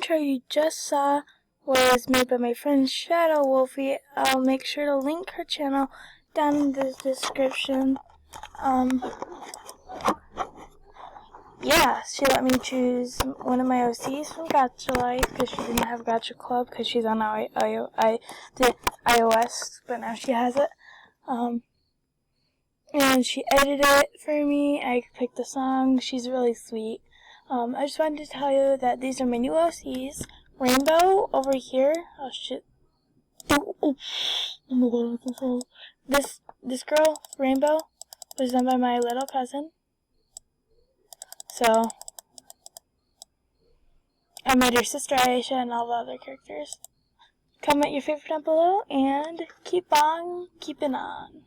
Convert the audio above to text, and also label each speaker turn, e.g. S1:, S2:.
S1: intro you just saw was made by my friend Shadow Wolfie. I'll make sure to link her channel down in the description. Yeah, she let me choose one of my OCs from Gacha Life because she didn't have Gacha Club because she's on the iOS, but now she has it. And she edited it for me. I picked the song. She's really sweet. I just wanted to tell you that these are my new OCs. Rainbow over here. Oh shit. Oh my god, I can feel this girl, Rainbow, was done by my little cousin. So I made her sister Aisha and all the other characters. Comment your favorite down below and keep on keeping on.